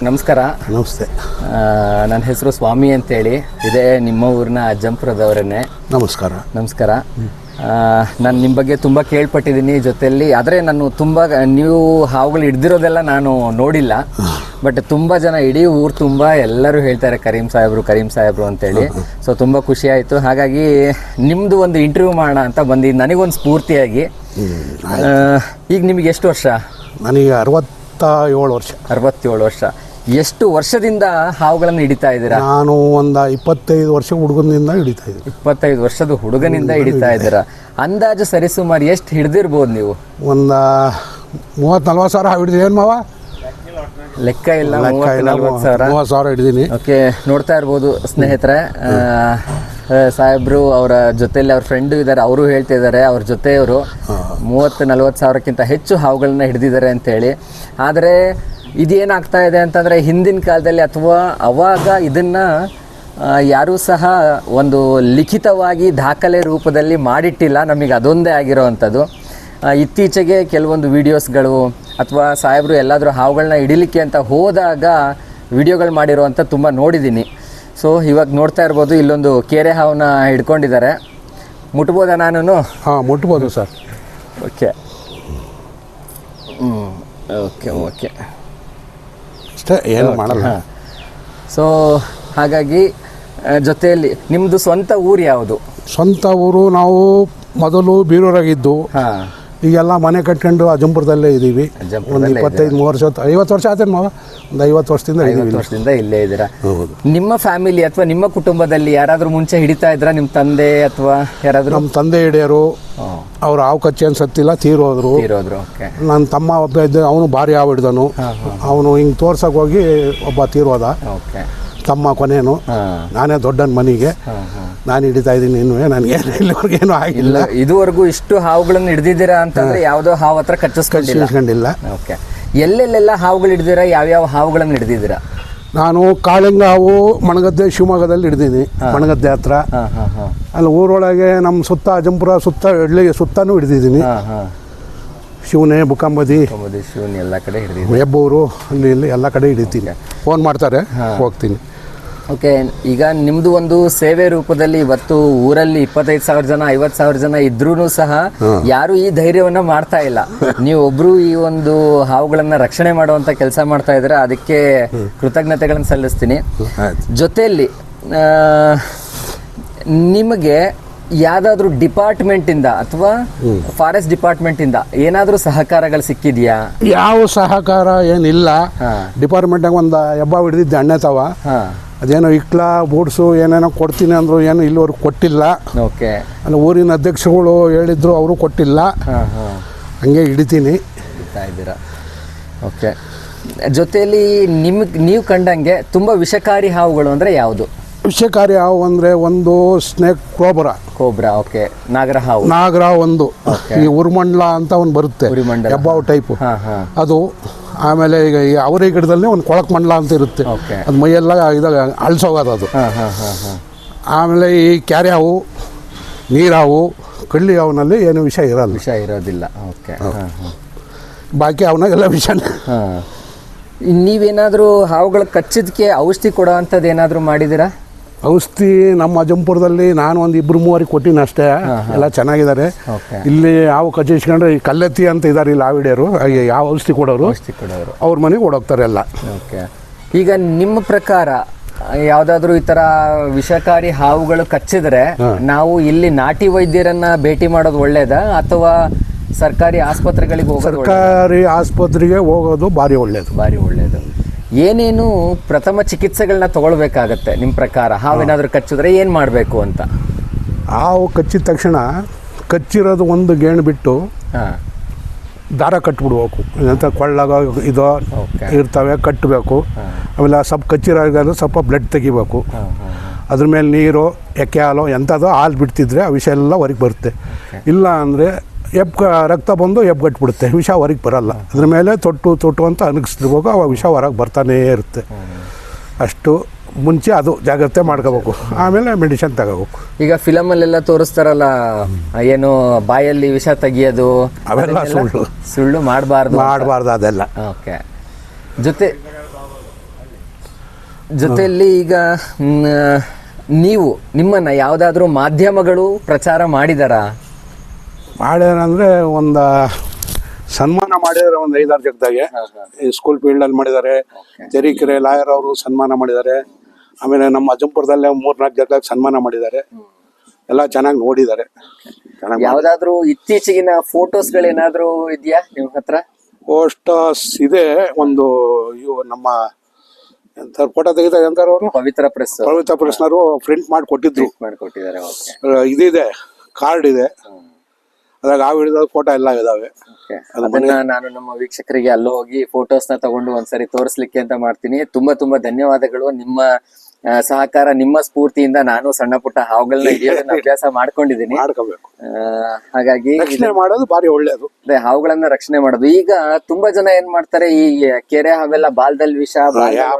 ನಮಸ್ಕಾರ. ನಮಸ್ತೆ. ನನ್ನ ಹೆಸರು ಸ್ವಾಮಿ ಅಂತೇಳಿ, ಇದೇ ನಿಮ್ಮ ಊರಿನ ಅಜ್ಜಂಪುರದವರನ್ನೇ. ನಮಸ್ಕಾರ. ನಮಸ್ಕಾರ. ನಾನು ನಿಮ್ಮ ಬಗ್ಗೆ ತುಂಬ ಕೇಳ್ಪಟ್ಟಿದ್ದೀನಿ ಜೊತೆಯಲ್ಲಿ. ಆದರೆ ನಾನು ನೀವು ಹಾವುಗಳು ಹಿಡ್ದಿರೋದೆಲ್ಲ ನಾನು ನೋಡಿಲ್ಲ. ಬಟ್ ತುಂಬ ಜನ ಇಡೀ ಊರು ತುಂಬ ಎಲ್ಲರೂ ಹೇಳ್ತಾರೆ ಕರೀಂ ಸಾಹೇಬ್ರು ಅಂತೇಳಿ. ಸೊ ತುಂಬ ಖುಷಿ ಆಯಿತು. ಹಾಗಾಗಿ ನಿಮ್ಮದು ಒಂದು ಇಂಟರ್ವ್ಯೂ ಮಾಡೋಣ ಅಂತ ಬಂದಿದ್ದು, ನನಗೊಂದು ಸ್ಫೂರ್ತಿಯಾಗಿ. ಈಗ ನಿಮಗೆ ಎಷ್ಟು ವರ್ಷ? ನನಗೆ 67 ವರ್ಷ. 67 ವರ್ಷ. ಎಷ್ಟು ವರ್ಷದಿಂದ ಹಾವುಗಳನ್ನು ಹಿಡಿತಾ ಇದ್ದೀರಾ? ನಾನು ಒಂದು 25 ವರ್ಷ ಹುಡುಗನಿಂದ ಹಿಡಿತಾ ಇದ್ದೀನಿ. 25 ವರ್ಷದ ಹುಡುಗನಿಂದ ಹಿಡಿತಾ ಇದ್ದೀರಾ. ಅಂದಾಜು ಸರಿಸುಮಾರು ಎಷ್ಟು ಹಿಡಿದಿರ್ಬೋದು ನೀವು? ಒಂದು 30-40 ಸಾವಿರ ಹಿಡಿದಿದ್ದೀನಿ. ಏನು ಮಾವ ಲೆಕ್ಕ ಇಲ್ಲ. 30-40 ಸಾವಿರ ಹಿಡಿದೀನಿ. ಓಕೆ, ನೋಡ್ತಾ ಇರ್ಬೋದು ಸ್ನೇಹಿತರೆ, ಸಾಹೇಬ್ರು ಅವರ ಜೊತೆಯಲ್ಲಿ ಅವ್ರ ಫ್ರೆಂಡು ಇದ್ದಾರೆ, ಅವರು ಹೇಳ್ತಾ ಇದ್ದಾರೆ ಅವ್ರ ಜೊತೆಯವರು 30-40 ಸಾವಿರಕ್ಕಿಂತ ಹೆಚ್ಚು ಹಾವುಗಳನ್ನ ಹಿಡಿದಿದ್ದಾರೆ ಅಂತೇಳಿ. ಆದರೆ ಇದೇನಾಗ್ತಾ ಇದೆ ಅಂತಂದರೆ, ಹಿಂದಿನ ಕಾಲದಲ್ಲಿ ಅಥವಾ ಅವಾಗ ಇದನ್ನು ಯಾರೂ ಸಹ ಒಂದು ಲಿಖಿತವಾಗಿ ದಾಖಲೆ ರೂಪದಲ್ಲಿ ಮಾಡಿಟ್ಟಿಲ್ಲ. ನಮಗೆ ಅದೊಂದೇ ಆಗಿರೋವಂಥದ್ದು. ಇತ್ತೀಚೆಗೆ ಕೆಲವೊಂದು ವೀಡಿಯೋಸ್ಗಳು ಅಥವಾ ಸಾಹೇಬರು ಎಲ್ಲಾದರೂ ಹಾವುಗಳನ್ನ ಹಿಡಿಲಿಕ್ಕೆ ಅಂತ ಹೋದಾಗ ವಿಡಿಯೋಗಳು ಮಾಡಿರೋವಂಥ ತುಂಬ ನೋಡಿದ್ದೀನಿ. ಸೊ ಇವಾಗ ನೋಡ್ತಾ ಇರ್ಬೋದು, ಇಲ್ಲೊಂದು ಕೇರೆ ಹಾವನ್ನ ಹಿಡ್ಕೊಂಡಿದ್ದಾರೆ. ಮುಟ್ಬೋದಾ ನಾನು? ಹಾಂ, ಮುಟ್ಬೋದು ಸರ್. ಓಕೆ ಓಕೆ ಓಕೆ ಅಷ್ಟೇ, ಏನು ಮಾಡಲ್ಲ. ಸೊ ಹಾಗಾಗಿ ಜೊತೆಯಲ್ಲಿ ನಿಮ್ಮದು ಸ್ವಂತ ಊರು ಯಾವುದು? ಸ್ವಂತ ಊರು ನಾವು ಮೊದಲು ಬೀರೂರಾಗಿದ್ದು, ಹಾಂ, ಈಗೆಲ್ಲ ಮನೆ ಕಟ್ಕೊಂಡು ಅಜ್ಜಂಪುರದಲ್ಲೇ ಇದ್ದೀವಿ. ಒಂದು 25-30 ವರ್ಷ, 50 ವರ್ಷ ಆಯ್ತು ಮಾವ. ಒಂದು 50 ವರ್ಷದಿಂದ 50 ವರ್ಷದಿಂದ ಇಲ್ಲೇ ಇದ್ದೀರಾ. ಹೌದು. ನಿಮ್ಮ ಫ್ಯಾಮಿಲಿ ಅಥವಾ ನಿಮ್ಮ ಕುಟುಂಬದಲ್ಲಿ ಯಾರಾದರೂ ಮುಂಚೆ ಹಿಡಿತಾ ಇದ್ರಾ? ನಿಮ್ಮ ತಂದೆ ಅಥವಾ ಯಾರಾದರೂ? ನಮ್ಮ ತಂದೆ ಹಿಡಿಯೋರು, ಅವ್ರು ಹಾವು ಕಚ್ಚಿ ಅನ್ಸತ್ತಿಲ್ಲ, ತೀರೋದ್ರು. ಓಕೆ. ನನ್ನ ತಮ್ಮ ಒಬ್ಬ ಇದ್ದ, ಅವನು ಭಾರಿ ಹಾವು ಹಿಡ್ದನು. ಅವನು ಹಿಂಗೆ ತೋರ್ಸಕ್ಕೆ ಹೋಗಿ ಒಬ್ಬ ತೀರೋದ. ಓಕೆ. ತಮ್ಮ ಕೊನೇನು. ನಾನೇ ದೊಡ್ಡನ ಮನೆಗೆ ನಾನು ಹಿಡಿತಾ ಇದ್ದೀನಿ. ಇನ್ನೂ ನನಗೆ ಇಲ್ಲಿವರೆಗೇನು ಆಗಿಲ್ಲ. ಇದುವರೆಗೂ ಇಷ್ಟು ಹಾವುಗಳನ್ನು ಹಿಡಿದಿದ್ದೀರಾ ಅಂತಂದ್ರೆ ಯಾವುದೋ ಹಾವು ಹತ್ರ ಕಚ್ಚಿಸ್ಕೊಂಡಿಲ್ಲ. ಓಕೆ. ಎಲ್ಲೆಲ್ಲೆಲ್ಲ ಹಾವುಗಳು ಹಿಡಿದಿರಾ? ಯಾವ್ಯಾವ ಹಾವುಗಳನ್ನು ಹಿಡಿದಿದ್ದೀರಾ? ನಾನು ಕಾಳಿಂಗ ಹಾವು ಮಣಗದ್ದೆ ಶಿವಮೊಗ್ಗದಲ್ಲಿ ಹಿಡಿದೀನಿ. ಮಣಗದ್ದೆ ಹತ್ರ ಅಲ್ಲಿ ಊರೊಳಗೆ ನಮ್ಮ ಸುತ್ತ ಅಜ್ಜಂಪುರ ಸುತ್ತ ಇಡ್ಲಿಗೆ ಸುತ್ತನೂ ಹಿಡಿದಿದ್ದೀನಿ. ಶಿವನೆ, ಬುಕ್ಕಂಬದಿ, ಶಿವನೆ ಎಲ್ಲ ಕಡೆ ಹಿಡಿದಿದ್ದೀನಿ. ಹೆಬ್ಬೂರು ಅಲ್ಲಿ ಇಲ್ಲಿ ಎಲ್ಲ ಕಡೆ ಹಿಡಿತೀನಿ. ಫೋನ್ ಮಾಡ್ತಾರೆ, ಹೋಗ್ತೀನಿ. ಓಕೆ. ಈಗ ನಿಮ್ಮದು ಒಂದು ಸೇವೆ ರೂಪದಲ್ಲಿ ಇವತ್ತು ಊರಲ್ಲಿ 25,000 ಜನ 50,000 ಜನ ಇದ್ರೂ ಸಹ ಯಾರು ಈ ಧೈರ್ಯವನ್ನ ಮಾಡ್ತಾ ಇಲ್ಲ. ನೀವು ಒಬ್ರು ಈ ಒಂದು ಹಾವುಗಳನ್ನ ರಕ್ಷಣೆ ಮಾಡುವಂತ ಕೆಲಸ ಮಾಡ್ತಾ ಇದ್ರೆ ಅದಕ್ಕೆ ಕೃತಜ್ಞತೆಗಳನ್ನು ಸಲ್ಲಿಸ್ತೀನಿ. ಜೊತೆಯಲ್ಲಿ ನಿಮಗೆ ಯಾವುದಾದ್ರೂ ಡಿಪಾರ್ಟ್ಮೆಂಟಿಂದ ಅಥವಾ ಫಾರೆಸ್ಟ್ ಡಿಪಾರ್ಟ್ಮೆಂಟಿಂದ ಏನಾದರೂ ಸಹಕಾರಗಳು ಸಿಕ್ಕಿದೆಯಾ? ಯಾವ ಸಹಕಾರ ಏನಿಲ್ಲ. ಡಿಪಾರ್ಟ್ಮೆಂಟಾಗ ಒಂದು ಹೆಬ್ಬ ಹಿಡಿದಿದ್ದೆ, ಅಣ್ಣೆ ತಾವ. ಅದೇನೋ ಇಕ್ಲ ಬೂಡ್ಸು ಏನೇನೋ ಕೊಡ್ತೀನಿ ಅಂದರು, ಏನು ಇಲ್ಲಿವರೆಗೂ ಕೊಟ್ಟಿಲ್ಲ. ಓಕೆ. ಅಲ್ಲಿ ಊರಿನ ಅಧ್ಯಕ್ಷಗಳು ಹೇಳಿದ್ರು, ಅವರು ಕೊಟ್ಟಿಲ್ಲ. ಹಂಗೆ ಹಿಡಿತೀನಿ. ಇದ್ದೀರಾ? ಓಕೆ. ಜೊತೆಯಲ್ಲಿ ನೀವು ಕಂಡಂಗೆ ತುಂಬ ವಿಷಕಾರಿ ಹಾವುಗಳು ಅಂದರೆ ಯಾವುದು? ವಿಷಕಾರಿ ಹಾವು ಅಂದರೆ ಒಂದು ಸ್ನೇಕ್ ಕೋಬ್ರಾ. ಓಕೆ. ನಾಗರ ಹಾವು. ಒಂದು ಈ ಉರ್ಮಂಡ್ಲ ಅಂತ ಒಂದು ಬರುತ್ತೆ, ಹೆಬ್ಬಾವು ಟೈಪು ಅದು. ಆಮೇಲೆ ಈಗ ಈ ಅವರಿ ಗಿಡದಲ್ಲಿ ಒಂದು ಕೊಳಕ್ ಮಂಡಲ ಅಂತ ಇರುತ್ತೆ, ಅದು ಮೈಯೆಲ್ಲ ಇದಾಗ ಅಳ್ಸೋಗೋದು ಅದು. ಆಮೇಲೆ ಈ ಕ್ಯಾರೆ ಹಾವು, ನೀರಾವು, ಕಳ್ಳಿ ಹಾವಿನಲ್ಲಿ ಏನು ವಿಷ ಇರೋದಿಲ್ಲ. ಓಕೆ. ಬಾಕಿ ಅವನಾಗೆಲ್ಲ ವಿಷನೇ. ನೀವೇನಾದರೂ ಹಾವುಗಳ ಕಚ್ಚಿದಕ್ಕೆ ಔಷಧಿ ಕೊಡೋ ಅಂಥದ್ದು ಏನಾದರೂ ಮಾಡಿದ್ದೀರಾ? ಔಷಧಿ ನಮ್ಮ ಅಜ್ಜಂಪುರದಲ್ಲಿ ನಾನು ಒಂದು 2-3 ಕೊಟ್ಟಿನಿ ಅಷ್ಟೇ. ಎಲ್ಲ ಚೆನ್ನಾಗಿದ್ದಾರೆ. ಇಲ್ಲಿ ಹಾವು ಕಚ್ಚಿಸ್ಕೊಂಡ್ರೆ ಈ ಕಲ್ಲೆತ್ತಿ ಅಂತ ಇದ್ದಾರೆ ಇಲ್ಲಿ ಹಾವಿಡಿಯರು, ಯಾವ ಔಷಧಿ ಕೊಡೋರು ಅವ್ರ ಮನೆಗೆ ಓಡೋಗ್ತಾರೆ ಎಲ್ಲ. ಓಕೆ. ಈಗ ನಿಮ್ಮ ಪ್ರಕಾರ ಯಾವುದಾದ್ರೂ ಈ ಥರ ವಿಷಕಾರಿ ಹಾವುಗಳು ಕಚ್ಚಿದ್ರೆ ನಾವು ಇಲ್ಲಿ ನಾಟಿ ವೈದ್ಯರನ್ನ ಭೇಟಿ ಮಾಡೋದು ಒಳ್ಳೇದಾ ಅಥವಾ ಸರ್ಕಾರಿ ಆಸ್ಪತ್ರೆಗಳಿಗೆ ಹೋಗೋದು? ಸರ್ಕಾರಿ ಆಸ್ಪತ್ರೆಗೆ ಹೋಗೋದು ಭಾರಿ ಒಳ್ಳೆಯದು. ಏನೇನು ಪ್ರಥಮ ಚಿಕಿತ್ಸೆಗಳನ್ನ ತಗೊಳ್ಬೇಕಾಗತ್ತೆ ನಿಮ್ಮ ಪ್ರಕಾರ? ಹಾವೇನಾದರೂ ಕಚ್ಚಿದ್ರೆ ಏನು ಮಾಡಬೇಕು ಅಂತ? ಹಾವು ಕಚ್ಚಿದ ತಕ್ಷಣ ಕಚ್ಚಿರೋದು ಒಂದು ಗೇಣು ಬಿಟ್ಟು ದಾರ ಕಟ್ಟಿಬಿಡ್ಬೇಕು. ಅಂತ ಕೊಳ್ಳಾಗ ಇದು ಇರ್ತವೆ, ಕಟ್ಟಬೇಕು. ಆಮೇಲೆ ಸ್ವಲ್ಪ ಕಚ್ಚಿರೋ ಸ್ವಲ್ಪ ಬ್ಲಡ್ ತೆಗಿಬೇಕು. ಅದ್ರ ಮೇಲೆ ನೀರು, ಎಕ್ಕೆ ಹಾಲು ಎಂಥದ್ದು ಹಾಲು ಬಿಡ್ತಿದ್ರೆ ಆ ವಿಷ ಎಲ್ಲ ಹೊರಗೆ ಬರುತ್ತೆ. ಇಲ್ಲ ಅಂದರೆ ರಕ್ತ ಬಂದು ಎಬ್ಗಟ್ಬಿಡುತ್ತೆ, ವಿಷ ಹೊರಗೆ ಬರಲ್ಲ. ಅದ್ರ ಮೇಲೆ ತೊಟ್ಟು ಅಂತ ಅನಗಿಸ್ತಿರ್ಬೇಕು, ಆ ವಿಷ ಹೊರಗೆ ಬರ್ತಾನೇ ಇರುತ್ತೆ. ಅಷ್ಟು ಮುಂಚೆ ಅದು ಜಾಗ್ರತೆ ಮಾಡ್ಕೋಬೇಕು, ಆಮೇಲೆ ಮೆಡಿಸಿನ್ ತಗೋಬೇಕು. ಈಗ ಫಿಲಮಲ್ಲೆಲ್ಲ ತೋರಿಸ್ತಾರಲ್ಲ, ಏನು ಬಾಯಲ್ಲಿ ವಿಷ ತೆಗಿಯೋದು, ಅವೆಲ್ಲ ಸುಳ್ಳು ಸುಳ್ಳು ಮಾಡಬಾರ್ದು ಅದೆಲ್ಲ. ಓಕೆ. ಜೊತೆಯಲ್ಲಿ ಈಗ ನೀವು ನಿಮ್ಮನ್ನ ಯಾವುದಾದ್ರೂ ಮಾಧ್ಯಮಗಳು ಪ್ರಚಾರ ಮಾಡಿದಾರಾ? ಮಾಡ್ಯಾರಂದರೆ ಒಂದು ಸನ್ಮಾನ ಮಾಡಿದ್ದಾರೆ, ಒಂದು 5-6 ಜಗದಾಗೆ. ಈ ಸ್ಕೂಲ್ ಫೀಲ್ಡಲ್ಲಿ ಮಾಡಿದ್ದಾರೆ, ತರೀಕೆರೆ ಲಾಯರ್ ಅವರು ಸನ್ಮಾನ ಮಾಡಿದ್ದಾರೆ. ಆಮೇಲೆ ನಮ್ಮ ಅಜ್ಜಂಪುರದಲ್ಲೇ 3-4 ಜಗದಾಗ ಸನ್ಮಾನ ಮಾಡಿದ್ದಾರೆ. ಎಲ್ಲ ಚೆನ್ನಾಗಿ ನೋಡಿದ್ದಾರೆ. ಯಾವ್ದಾದ್ರು ಇತ್ತೀಚೆಗಿನ ಫೋಟೋಸ್ಗಳೇನಾದ್ರೂ ಇದೆಯಾ ನಿಮ್ಮ ಹತ್ರ? ಪೋಸ್ಟರ್ಸ್ ಇದೆ, ಒಂದು ಇವು ನಮ್ಮ ಫೋಟೋ ತೆಗಿತಾರೆ ಅಂತಾರೆ ಅವರು, ಪವಿತ್ರ ಪ್ರೆಸ್ನವರು ಪ್ರಿಂಟ್ ಮಾಡಿ ಕೊಟ್ಟಿದ್ರು. ಇದಿದೆ, ಕಾರ್ಡ್ ಇದೆ, ಅದ್ರಾಗ ಆ ಹಿಡಿದ ಫೋಟೋ ಎಲ್ಲ ಇದಾವೆ. ಅದನ್ನ ನಾನು ನಮ್ಮ ವೀಕ್ಷಕರಿಗೆ ಅಲ್ಲಿ ಹೋಗಿ ಫೋಟೋಸ್ನ ತಗೊಂಡು ಒಂದ್ಸರಿ ತೋರಿಸ್ಲಿಕ್ಕೆ ಅಂತ ಮಾಡ್ತೀನಿ. ತುಂಬಾ ತುಂಬಾ ಧನ್ಯವಾದಗಳು. ನಿಮ್ಮ ಸಹಕಾರ, ನಿಮ್ಮ ಸ್ಫೂರ್ತಿಯಿಂದ ನಾನು ಸಣ್ಣ ಪುಟ್ಟ ಹಾವುಗಳನ್ನ ಹಿಡಿಯೋದನ್ನ ಅಭ್ಯಾಸ ಮಾಡ್ಕೊಂಡಿದ್ದೀನಿ. ಹಾಗಾಗಿ ರಕ್ಷಣೆ ಮಾಡೋದು ಬಾರಿ ಒಳ್ಳೇದು. ಹಾವುಗಳನ್ನ ರಕ್ಷಣೆ ಮಾಡೋದು. ಈಗ ತುಂಬಾ ಜನ ಏನ್ ಮಾಡ್ತಾರೆ, ಈ ಕೆರೆ ಹಾವೆಲ್ಲ ಬಾಲ್ದಲ್ಲಿ ವಿಷ,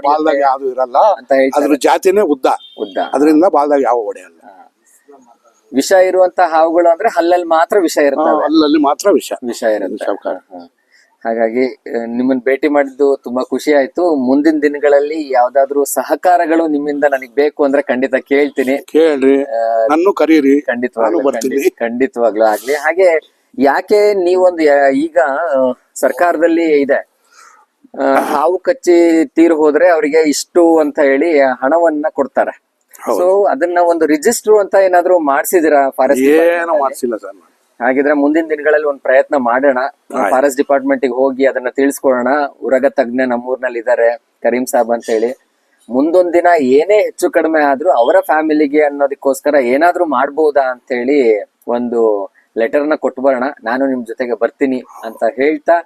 ಬಾಲ್ದಾಗ ಯಾವ್ದು ಇರಲ್ಲ ಅಂತ ಹೇಳ್ತಾರೆ. ಅದ್ರ ಜಾತಿನೇ ಉದ್ದ, ಅದರಿಂದ ಬಾಲ್ದಾಗ ಯಾವ ಹೊಡೆಯಲ್ಲ. ವಿಷ ಇರುವಂತ ಹಾವುಗಳು ಅಂದ್ರೆ ಹಲ್ಲಲ್ಲಿ ಮಾತ್ರ ವಿಷ ಇರುತ್ತೆ, ಅಲ್ಲಲ್ಲಿ ಮಾತ್ರ ವಿಷ ಇರುತ್ತೆ. ಹಾಗಾಗಿ ನಿಮ್ಮನ್ನ ಭೇಟಿ ಮಾಡಿದ್ದು ತುಂಬಾ ಖುಷಿ ಆಯ್ತು. ಮುಂದಿನ ದಿನಗಳಲ್ಲಿ ಯಾವ್ದಾದ್ರು ಸಹಕಾರಗಳು ನಿಮ್ಮಿಂದ ನನಗೆ ಬೇಕು ಅಂದ್ರೆ ಖಂಡಿತ ಕೇಳ್ತೀನಿ. ಕೇಳ್ರಿ, ನನ್ನ ಕರೀರಿ, ಖಂಡಿತವಾಗ್ಲೂ ಆಗ್ಲಿ. ಹಾಗೆ ಯಾಕೆ ನೀವೊಂದು ಈಗ ಸರ್ಕಾರದಲ್ಲಿ ಇದೆ, ಹಾವು ಕಚ್ಚಿ ತೀರ್ ಹೋದ್ರೆ ಅವರಿಗೆ ಇಷ್ಟು ಅಂತ ಹೇಳಿ ಹಣವನ್ನ ಕೊಡ್ತಾರೆ. ಸೊ ಅದನ್ನ ಒಂದು ರಿಜಿಸ್ಟರ್ ಅಂತ ಏನಾದ್ರು ಮಾಡ್ಸಿದಿರಾ ಫಾರೆಸ್ಟ್? ಏನೋ ಮಾಡ್ಸಿಲ್ಲ ಸರ್. ಹಾಗಿದ್ರೆ ಮುಂದಿನ ದಿನಗಳಲ್ಲಿ ಒಂದು ಪ್ರಯತ್ನ ಮಾಡೋಣ. ಫಾರೆಸ್ಟ್ ಡಿಪಾರ್ಟ್ಮೆಂಟ್ ಗೆ ಹೋಗಿ ಅದನ್ನ ತಿಳಿಸ್ಕೊಡೋಣ. ಉರಗ ತಜ್ಞ ನಮ್ಮೂರ್ನಲ್ಲಿ ಇದಾರೆ, ಕರೀಂ ಸಾಬ್ ಅಂತ ಹೇಳಿ. ಮುಂದೊಂದ್ ದಿನ ಏನೇ ಹೆಚ್ಚು ಕಡಿಮೆ ಆದ್ರೂ ಅವರ ಫ್ಯಾಮಿಲಿಗೆ ಅನ್ನೋದಕ್ಕೋಸ್ಕರ ಏನಾದ್ರೂ ಮಾಡ್ಬೋದಾ ಅಂತ ಹೇಳಿ ಒಂದು ಲೆಟರ್ನ ಕೊಟ್ಟು ಬರೋಣ. ನಾನು ನಿಮ್ ಜೊತೆಗೆ ಬರ್ತೀನಿ ಅಂತ ಹೇಳ್ತಾ,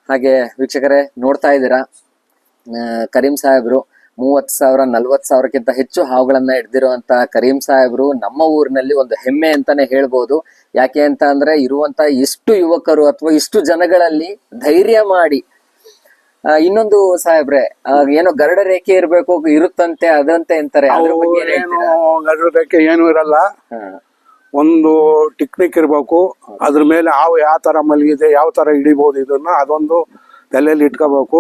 ಹಾಗೆ ವೀಕ್ಷಕರೇ ನೋಡ್ತಾ ಇದ್ದೀರಾ, ಕರೀಂ ಸಾಹೇಬ್ರು 30,000 40,000ಕ್ಕಿಂತ ಹೆಚ್ಚು ಹಾವುಗಳನ್ನ ಹಿಡ್ದಿರುವಂತ ಕರೀಂ ಸಾಹೇಬ್ರು ನಮ್ಮ ಊರಿನಲ್ಲಿ ಒಂದು ಹೆಮ್ಮೆ ಅಂತಾನೆ ಹೇಳ್ಬೋದು. ಯಾಕೆ ಅಂತ ಅಂದ್ರೆ ಇರುವಂತ ಇಷ್ಟು ಯುವಕರು ಅಥವಾ ಇಷ್ಟು ಜನಗಳಲ್ಲಿ ಧೈರ್ಯ ಮಾಡಿ, ಇನ್ನೊಂದು ಸಾಹೇಬ್ರೆ, ಏನೋ ಗರುಡ ರೇಖೆ ಇರುತ್ತಂತೆ, ಅದಂತೆ ಅಂತಾರೆ. ಗರುಡ ರೇಖೆ ಏನು ಇರಲ್ಲ, ಒಂದು ಟೆಕ್ನಿಕ್ ಇರ್ಬೇಕು. ಅದ್ರ ಮೇಲೆ ಹಾವು ಯಾವ ತರ ಮಲಗಿದೆ, ಯಾವ ತರ ಹಿಡಿಬಹುದು, ಇದನ್ನ ಅದೊಂದು ತಲೆಯಲ್ಲಿ ಇಟ್ಕೋಬೇಕು.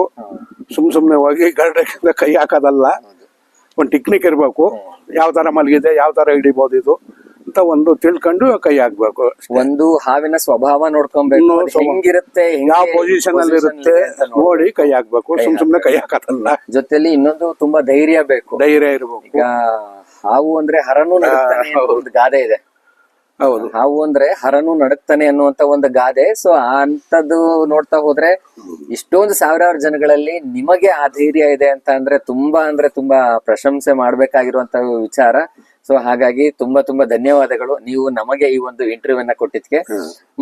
ಸುಮ್ನೆ ಹೋಗಿ ಗರುಡ ಕೈ ಹಾಕೋದಲ್ಲ, ಒಂದು ಟೆಕ್ನಿಕ್ ಇರ್ಬೇಕು. ಯಾವ ತರ ಮಲಗಿದೆ, ಯಾವ ತರ ಹಿಡಿಬಹುದು ಇದು ಅಂತ ಒಂದು ತಿಳ್ಕೊಂಡು ಕೈ ಹಾಕ್ಬೇಕು. ಒಂದು ಹಾವಿನ ಸ್ವಭಾವ ನೋಡ್ಕೊಬೇಕು, ಹೆಂಗಿರುತ್ತೆ, ಯಾವ ಪೊಸಿಷನ್ ಅಲ್ಲಿ ಇರುತ್ತೆ ನೋಡಿ ಕೈ ಹಾಕ್ಬೇಕು. ಸುಮ್ನೆ ಕೈ ಹಾಕೋದಲ್ಲ. ಜೊತೆಲಿ ಇನ್ನೊಂದು ತುಂಬಾ ಧೈರ್ಯ ಬೇಕು, ಧೈರ್ಯ ಇರ್ಬೇಕು. ಈಗ ಹಾವು ಅಂದ್ರೆ ಹರನು ನಡುಕ್ತಾನೆ ಒಂದು ಗಾದೆ ಇದೆ. ಹೌದು, ಹಾವು ಅಂದ್ರೆ ಹರನು ನಡುಕ್ತಾನೆ ಅನ್ನುವಂತ ಒಂದು ಗಾದೆ. ಸೊ ಅಂತದ್ದು ನೋಡ್ತಾ ಹೋದ್ರೆ ಇಷ್ಟೊಂದು ಸಾವಿರಾರು ಜನಗಳಲ್ಲಿ ನಿಮಗೆ ಆ ಧೈರ್ಯ ಇದೆ ಅಂತ ಅಂದ್ರೆ ತುಂಬಾ ಪ್ರಶಂಸೆ ಮಾಡ್ಬೇಕಾಗಿರುವಂತ ವಿಚಾರ. ಸೊ ಹಾಗಾಗಿ ತುಂಬಾ ಧನ್ಯವಾದಗಳು. ನೀವು ನಮಗೆ ಈ ಒಂದು ಇಂಟರ್ವ್ಯೂನ ಕೊಟ್ಟಿದ್ಕೆ.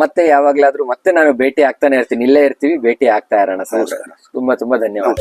ಮತ್ತೆ ಯಾವಾಗ್ಲಾದ್ರೂ ಮತ್ತೆ ನಾನು ಭೇಟಿ ಆಗ್ತಾನೆ ಇರ್ತೀನಿ, ಇಲ್ಲೇ ಇರ್ತೀವಿ, ಭೇಟಿ ಆಗ್ತಾ ಇರೋಣ ಸರ್. ತುಂಬಾ ಧನ್ಯವಾದ.